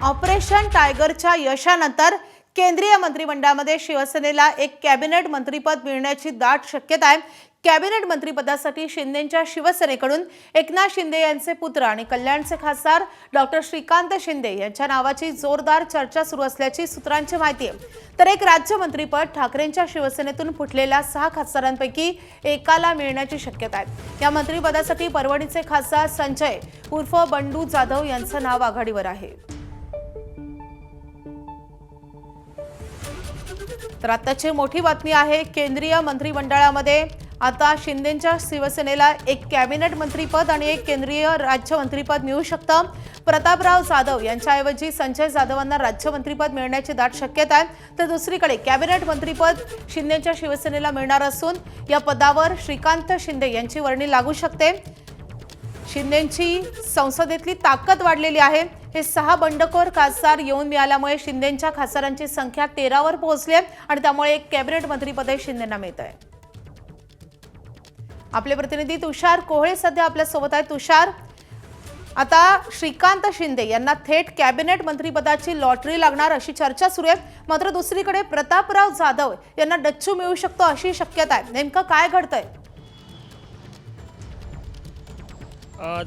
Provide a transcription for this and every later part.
Operation टायगरच्या यशानंतर केंद्रीय मंत्रिमंडळामध्ये शिवसेनेला एक कॅबिनेट मंत्रिपद मिळण्याची दाट शक्यता आहे। कॅबिनेट मंत्रिपदासाठी शिंदेंच्या शिवसेनेकडून एकनाथ शिंदे यांचे पुत्र आणि कल्याणचे खासदार डॉक्टर श्रीकांत शिंदे यांच्या नावाची जोरदार चर्चा सुरू असल्याची सूत्रांची माहिती आहे। तर एक राज्यमंत्रीपद ठाकरेंच्या शिवसेनेतून फुटलेल्या 6 खासदारांपैकी एकाला मिळण्याची शक्यता आहे। या मंत्रिपदासाठी परभणीचे खासदार संजय उर्फ बंडू जाधव यांचं नाव आघाडीवर आहे। तर आताची मोठी बातमी आहे, केंद्रीय मंत्रिमंडळामध्ये आता शिंदेंच्या शिवसेनेला एक कॅबिनेट मंत्रिपद आणि एक केंद्रीय राज्यमंत्रीपद मिळू शकतं। प्रतापराव जाधव यांच्याऐवजी संजय जाधवांना राज्यमंत्रीपद मिळण्याची दाट शक्यता आहे। तर दुसरीकडे कॅबिनेट मंत्रिपद शिंदेंच्या शिवसेनेला मिळणार असून या पदावर श्रीकांत शिंदे यांची वर्णी लागू शकते। शिंदेंची संसदेतली ताकद वाढलेली आहे। हे 6 बंडखोर खासदार येऊन मिळाल्यामुळे शिंदेंच्या खासदारांची संख्या 13 वर पोहोचली आहे आणि त्यामुळे एक कॅबिनेट मंत्रिपद शिंदेंना मिळत आहे। आपले प्रतिनिधी तुषार कोहळे सध्या आपल्या सोबत आहेत। तुषार, आता श्रीकांत शिंदे यांना थेट कॅबिनेट मंत्रिपदाची लॉटरी लागणार अशी चर्चा सुरू आहे, मात्र दुसरीकडे प्रतापराव जाधव यांना डच्चू मिळू शकतो अशी शक्यता आहे। नेमकं काय घडतंय?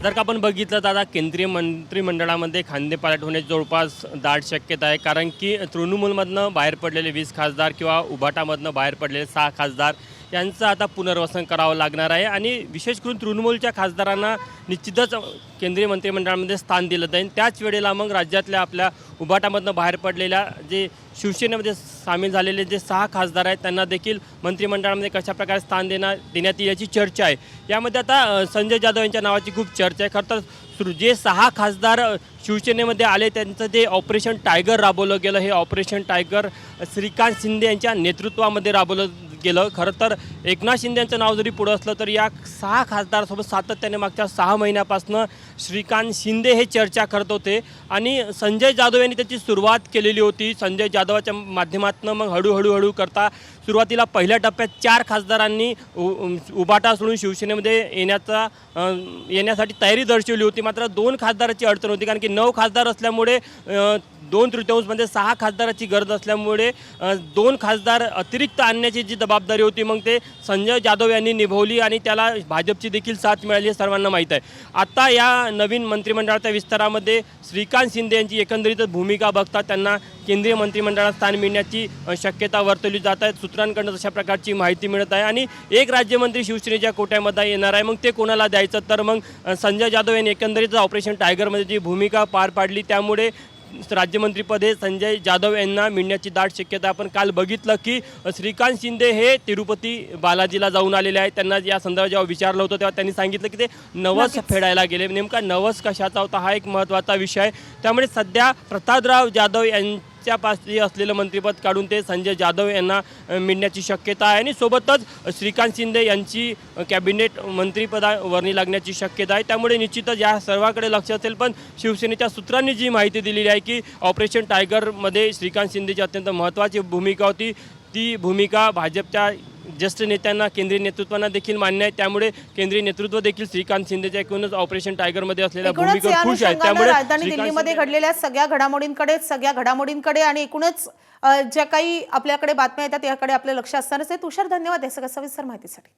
जर का आपण बघितलं तर आता केंद्रीय मंत्रिमंडळामध्ये खांदेपालट होण्याची जवळपास दाट शक्यता आहे, कारण की तृणमूलमधनं बाहेर पडलेले 20 खासदार किंवा उभाटामधनं बाहेर पडलेले 6 खासदार यांचं आता पुनर्वसन करावं लागणार आहे आणि विशेष करून तृणमूलच्या खासदारांना निश्चितच केंद्रीय मंत्रिमंडळामध्ये स्थान दिलं जाईल। त्याच वेळेला मग राज्यातल्या आपल्या उभाटामधनं बाहेर पडलेल्या जे शिवसेनेमध्ये सामील झालेले जे 6 खासदार आहेत त्यांना देखील मंत्रिमंडळामध्ये कशाप्रकारे स्थान देण्यात येईल याची चर्चा आहे। यामध्ये आता संजय जाधव यांच्या नावाची खूप चर्चा आहे। खरं तर जे 6 खासदार शिवसेनेमध्ये आले त्यांचं जे ऑपरेशन टायगर राबवलं गेलं, हे ऑपरेशन टायगर श्रीकांत शिंदे यांच्या नेतृत्वामध्ये राबवलं गेलं। खरं तर एकनाथ शिंदे यांचं नाव जरी पुढं असलं तर या 6 खासदारांसोबत सातत्याने मागच्या 6 महिन्यापासून श्रीकांत शिंदे हे चर्चा करत होते आणि संजय जाधव यांनी त्याची सुरुवात केलेली होती। संजय जाधवाच्या माध्यमातून मग हळूहळू करता सुरुवातीला पहिल्या टप्प्यात 4 खासदारांनी उभाटा सोडून शिवसेनेमध्ये येण्यासाठी तयारी दर्शवली होती, मात्र 2 खासदाराची अडचण होती, कारण की 9 खासदार असल्यामुळे 2/3 6 खासदाराची गरज असल्यामुळे 2 खासदार अतिरिक्त आणण्याची जी जबाबदारी होती मग ते संजय जाधव यांनी निभावली आणि त्याला भाजपची देखील साथ मिळाली हे सर्वांना माहीत आहे। आता या नवीन मंत्रिमंडळाच्या विस्तारामध्ये श्रीकांत शिंदे यांची एकंदरीत भूमिका बघता त्यांना केंद्रीय मंत्रिमंडळात स्थान मिळण्याची शक्यता वर्तवली जात आहे। सूत्रांकडून अशा प्रकारची माहिती मिळत आहे आणि एक राज्यमंत्री शिवसेनेच्या कोट्यामध्ये येणार आहे, मग ते कोणाला द्यायचं? तर मग संजय जाधव यांनी एकंदरीत ऑपरेशन टायगरमध्ये जी भूमिका पार पाडली त्यामुळे राज्यमंत्रीपद हे संजय जाधव यांना मिळण्याची दाट शक्यता। आपण काल बघितलं की श्रीकांत शिंदे हे तिरुपती बालाजीला जाऊन आलेले आहेत। त्यांना या संदर्भात जेव्हा विचारलं होतं तेव्हा त्यांनी सांगितलं की ते नवस फेडायला गेले। नेमका नवस कशाचा होता हा एक महत्त्वाचा विषय आहे। त्यामुळे सध्या प्रतापराव जाधव यांच्या पाशी असलेलं मंत्रिपद काढून ते संजय जाधव यांना मिळण्याची शक्यता आहे आणि सोबतच श्रीकांत शिंदे यांची कॅबिनेट मंत्रिपदावरणी लागण्याची शक्यता आहे। त्यामुळे निश्चितच या सर्वाकडे लक्ष असेल, पण शिवसेनेच्या सूत्रांनी जी माहिती दिलेली आहे की ऑपरेशन टायगरमध्ये श्रीकांत शिंदेची अत्यंत महत्त्वाची भूमिका होती, ती भूमिका भाजपच्या ज्येष्ठ नेत्यांना केंद्रीय नेतृत्वांना देखील मान्य आहे। त्यामुळे केंद्रीय नेतृत्व देखील श्रीकांत शिंदेच्या एकूणच ऑपरेशन टायगरमध्ये असलेल्या भूमिकेवर खुश आहे। त्यामुळे राजधानी दिल्लीमध्ये घडलेल्या सगळ्या घडामोडींकडे आणि एकूणच ज्या काही आपल्याकडे बातम्या येतात याकडे आपलं लक्ष असणारच आहे। तुषार, धन्यवाद या सगळ्या सविस्तर माहितीसाठी।